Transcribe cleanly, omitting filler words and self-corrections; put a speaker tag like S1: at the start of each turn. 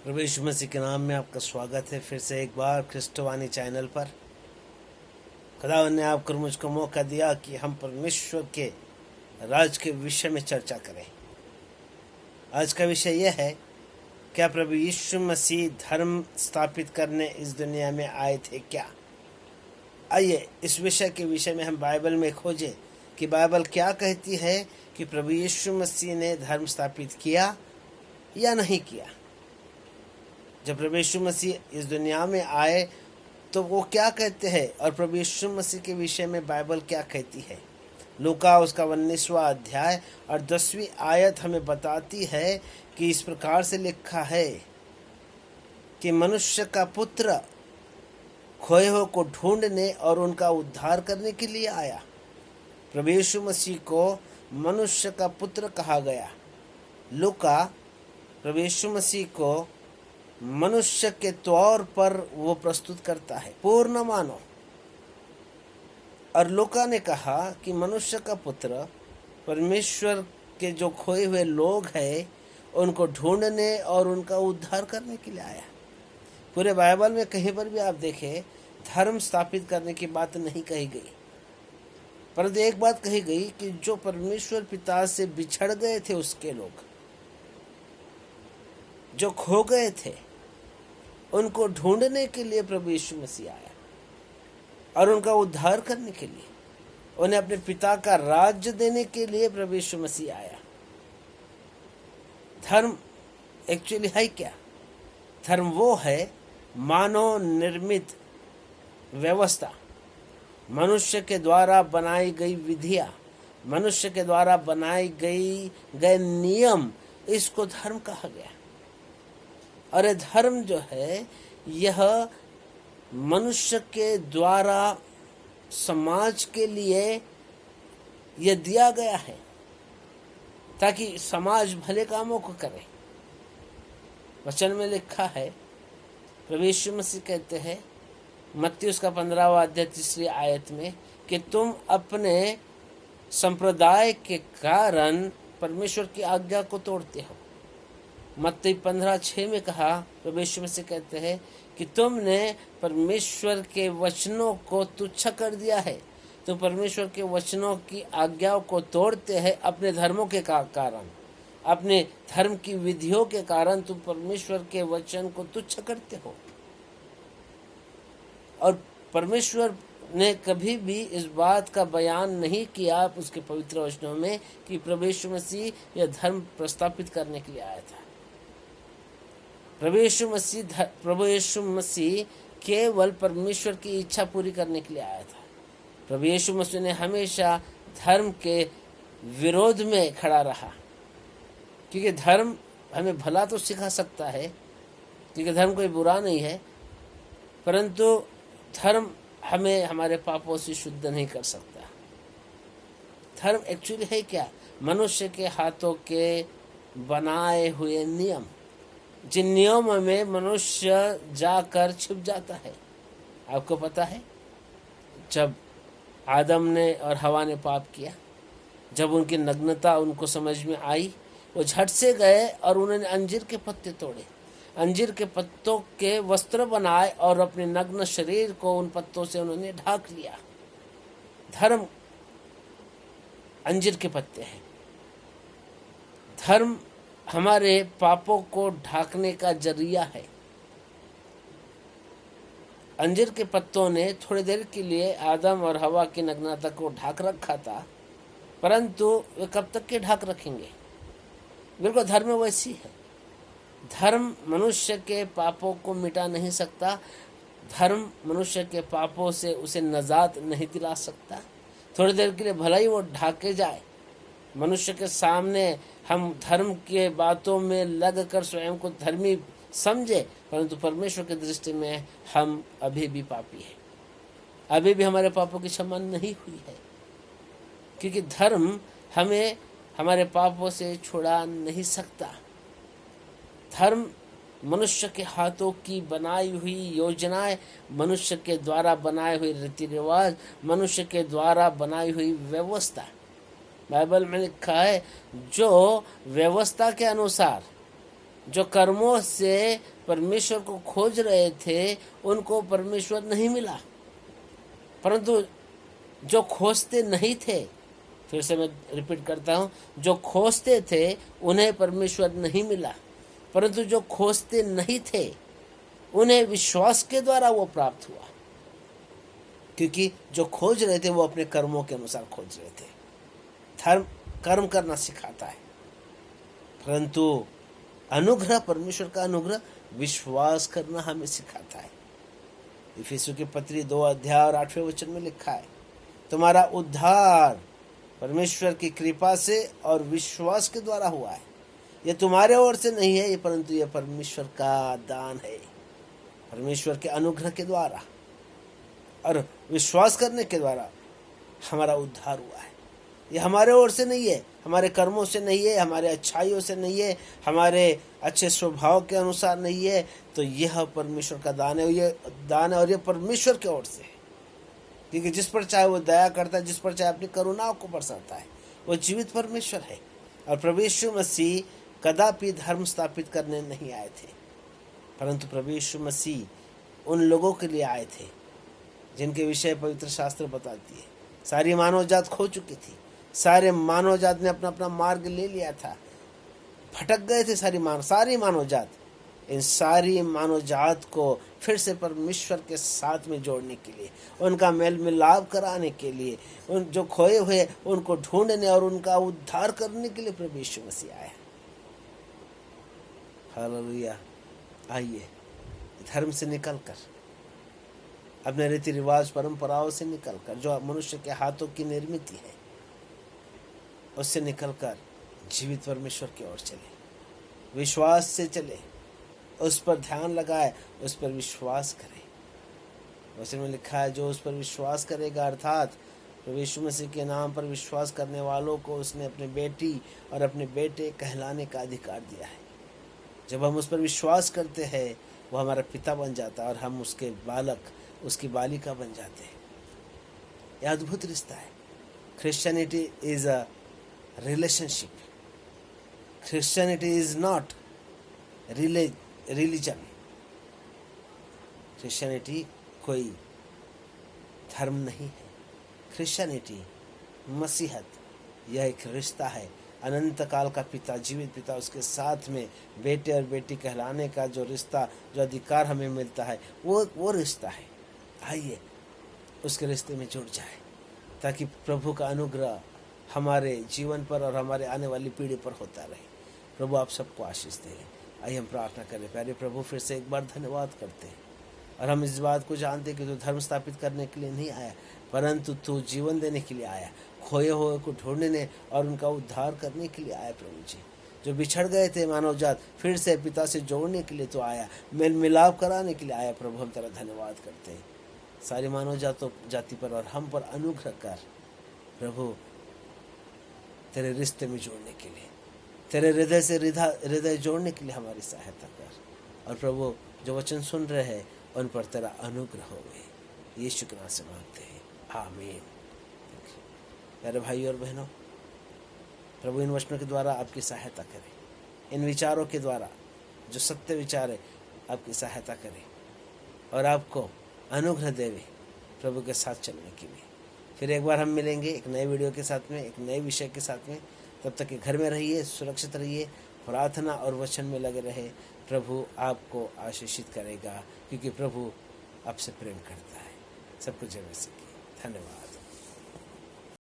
S1: प्रभु यीशु मसीह के नाम में आपका स्वागत है फिर से एक बार क्रिस्टवानी चैनल पर। खुदावंद ने आपको मुझको मौका दिया कि हम परमेश्वर के राज के विषय में चर्चा करें। आज का विषय यह है, क्या प्रभु यीशु मसीह धर्म स्थापित करने इस दुनिया में आए थे क्या? आइए इस विषय में हम बाइबल में खोजें कि बाइबल क्या कहती है कि प्रभु यीशु मसीह ने धर्म स्थापित किया या नहीं किया। जब प्रभु यीशु मसीह इस दुनिया में आए तो वो क्या कहते हैं और प्रभु यीशु मसीह के विषय में बाइबल क्या कहती है। लूका उसका 19वां अध्याय और 10वीं आयत हमें बताती है कि इस प्रकार से लिखा है कि मनुष्य का पुत्र खोए हुए को ढूंढने और उनका उद्धार करने के लिए आया। प्रभु यीशु मसीह को मनुष्य का पुत्र कहा गया। लूका प्रभु यीशु मसीह को मनुष्य के तौर पर वो प्रस्तुत करता है, पूर्ण मानव। और लूका ने कहा कि मनुष्य का पुत्र परमेश्वर के जो खोए हुए लोग हैं उनको ढूंढने और उनका उद्धार करने के लिए आया। पूरे बाइबल में कहीं पर भी आप देखें धर्म स्थापित करने की बात नहीं कही गई, परंतु एक बात कही गई कि जो परमेश्वर पिता से बिछड़ गए थे उसके लोग, जो खो गए थे, उनको ढूंढने के लिए प्रभु यीशु मसीह आया और उनका उद्धार करने के लिए, उन्हें अपने पिता का राज्य देने के लिए प्रभु यीशु मसीह आया। धर्म एक्चुअली है क्या? धर्म वो है मानव निर्मित व्यवस्था, मनुष्य के द्वारा बनाई गई विधियां, मनुष्य के द्वारा बनाई गए नियम, इसको धर्म कहा गया। और धर्म जो है यह मनुष्य के द्वारा समाज के लिए यह दिया गया है ताकि समाज भले कामों को करे। वचन में लिखा है, प्रभु यीशु मसीह कहते हैं मत्ती उसका 15वां अध्याय 3री आयत में कि तुम अपने संप्रदाय के कारण परमेश्वर की आज्ञा को तोड़ते हो। मत्ती 15:6 में कहा, प्रभु यीशु मसीह कहते हैं कि तुमने परमेश्वर के वचनों को तुच्छ कर दिया है। तुम परमेश्वर के वचनों की आज्ञाओं को तोड़ते हैं अपने धर्मों के कारण, अपने धर्म की विधियों के कारण तुम परमेश्वर के वचन को तुच्छ करते हो। और परमेश्वर ने कभी भी इस बात का बयान नहीं किया उसके पवित्र वचनों में कि प्रभु यीशु मसीह यह धर्म प्रस्थापित करने के लिए आया था। प्रभु यीशु मसीह केवल परमेश्वर की इच्छा पूरी करने के लिए आया था। प्रभु यीशु मसीह ने हमेशा धर्म के विरोध में खड़ा रहा, क्योंकि धर्म हमें भला तो सिखा सकता है, क्योंकि धर्म कोई बुरा नहीं है, परंतु धर्म हमें हमारे पापों से शुद्ध नहीं कर सकता। धर्म एक्चुअली है क्या? मनुष्य के हाथों के बनाए हुए नियम, जिन नियमों में मनुष्य जाकर छिप जाता है। आपको पता है जब आदम ने और हवा ने पाप किया, जब उनकी नग्नता उनको समझ में आई, वो झट से गए और उन्होंने अंजीर के पत्ते तोड़े, अंजीर के पत्तों के वस्त्र बनाए और अपने नग्न शरीर को उन पत्तों से उन्होंने ढाक लिया। धर्म अंजीर के पत्ते हैं। धर्म हमारे पापों को ढाकने का जरिया है। अंजीर के पत्तों ने थोड़ी देर के लिए आदम और हवा की नग्नता को ढाक रखा था, परंतु वे कब तक के ढाक रखेंगे? बिल्कुल धर्म वैसी है। धर्म मनुष्य के पापों को मिटा नहीं सकता, धर्म मनुष्य के पापों से उसे नजात नहीं दिला सकता। थोड़ी देर के लिए भला ही वो ढाके जाए, मनुष्य के सामने हम धर्म के बातों में लगकर स्वयं को धर्मी समझे, परंतु परमेश्वर की दृष्टि में हम अभी भी पापी हैं, अभी भी हमारे पापों की क्षमा नहीं हुई है, क्योंकि धर्म हमें हमारे पापों से छुड़ा नहीं सकता। धर्म मनुष्य के हाथों की बनाई हुई योजनाएं, मनुष्य के द्वारा बनाए हुए रीति रिवाज, मनुष्य के द्वारा बनाई हुई व्यवस्था। बाइबल में लिखा है जो व्यवस्था के अनुसार जो कर्मों से परमेश्वर को खोज रहे थे उनको परमेश्वर नहीं मिला, परंतु जो खोजते नहीं थे, फिर से मैं रिपीट करता हूँ, जो खोजते थे उन्हें परमेश्वर नहीं मिला, परंतु जो खोजते नहीं थे उन्हें विश्वास के द्वारा वो प्राप्त हुआ। क्योंकि जो खोज रहे थे वो अपने कर्मों के अनुसार खोज रहे थे। धर्म कर्म करना सिखाता है, परंतु अनुग्रह, परमेश्वर का अनुग्रह विश्वास करना हमें सिखाता है। इफिसियों की पत्री 2 अध्याय और 8वें वचन में लिखा है, तुम्हारा उद्धार परमेश्वर की कृपा से और विश्वास के द्वारा हुआ है। यह तुम्हारे ओर से नहीं है, परंतु यह परमेश्वर का दान है, परमेश्वर के अनुग्रह के द्वारा और विश्वास करने के द्वारा हमारा उद्धार हुआ है। यह हमारे ओर से नहीं है, हमारे कर्मों से नहीं है, हमारे अच्छाइयों से नहीं है, हमारे अच्छे स्वभाव के अनुसार नहीं है, तो यह परमेश्वर का दान है, ये दान है और यह परमेश्वर की ओर से है। क्योंकि जिस पर चाहे वो दया करता है, जिस पर चाहे अपनी करुणाओं को बरसाता है, वो जीवित परमेश्वर है। और प्रभु यीशु मसीह कदापि धर्म स्थापित करने नहीं आए थे, परंतु प्रभु यीशु मसीह उन लोगों के लिए आए थे जिनके विषय पवित्र शास्त्र बताती है। सारी मानव जात खो चुकी थी, सारे मानव जात ने अपना अपना मार्ग ले लिया था, भटक गए थे सारी मानव जात। इन सारी मानव जात को फिर से परमेश्वर के साथ में जोड़ने के लिए, उनका मेल मिलाप कराने के लिए, उन जो खोए हुए उनको ढूंढने और उनका उद्धार करने के लिए प्रभु यीशु मसीह आया। हालेलुया। आइए धर्म से निकलकर, अपने रीति रिवाज परंपराओं से निकलकर, जो मनुष्य के हाथों की निर्मित है, उससे निकलकर जीवित परमेश्वर की ओर चले, विश्वास से चले, उस पर ध्यान लगाए, उस पर विश्वास करे। वचन में लिखा है, जो उस पर विश्वास करेगा, अर्थात प्रभु यीशु मसीह के नाम पर विश्वास करने वालों को उसने अपने बेटी और अपने बेटे कहलाने का अधिकार दिया है। जब हम उस पर विश्वास करते हैं, वो हमारा पिता बन जाता है और हम उसके बालक, उसकी बालिका बन जाते हैं। यह अद्भुत रिश्ता है। Christianity is a relationship. Christianity is not religion. Christianity कोई धर्म नहीं है। क्रिश्चियनिटी, मसीहत, यह एक रिश्ता है। अनंत काल का पिता, जीवित पिता, उसके साथ में बेटे और बेटी कहलाने का जो रिश्ता, जो अधिकार हमें मिलता है, वो रिश्ता है। आइए उसके रिश्ते में जुड़ जाए, ताकि प्रभु का अनुग्रह हमारे जीवन पर और हमारे आने वाली पीढ़ी पर होता रहे। प्रभु आप सबको आशीष दे। आइए हम प्रार्थना करें। प्यारे प्रभु, फिर से एक बार धन्यवाद करते हैं, और हम इस बात को जानते हैं कि तू धर्म स्थापित करने के लिए नहीं आया, परंतु तू जीवन देने के लिए आया, खोए हुए को ढूंढने और उनका उद्धार करने के लिए आया। प्रभु जी, जो बिछड़ गए थे मानव जात, फिर से पिता से जोड़ने के लिए तो आया, मेल मिलाप कराने के लिए आया। प्रभु हम तेरा धन्यवाद करते हैं सारी मानव जाति पर और हम पर अनुग्रह कर। प्रभु तेरे रिश्ते में जोड़ने के लिए, तेरे हृदय से हृदय जोड़ने के लिए हमारी सहायता कर। और प्रभु जो वचन सुन रहे हैं उन पर तेरा अनुग्रह होवे, यीशु के नाम से मांगते हैं, आमीन। प्यारे भाई और बहनों, प्रभु इन वचनों के द्वारा आपकी सहायता करे, इन विचारों के द्वारा जो सत्य विचार है आपकी सहायता करे और आपको अनुग्रह देवे प्रभु के साथ चलने के लिए। फिर एक बार हम मिलेंगे एक नए वीडियो के साथ में, एक नए विषय के साथ में। तब तक के घर में रहिए, सुरक्षित रहिए, प्रार्थना और वचन में लगे रहे। प्रभु आपको आशीषित करेगा, क्योंकि प्रभु आपसे प्रेम करता है। सबको जय मसीह की। धन्यवाद।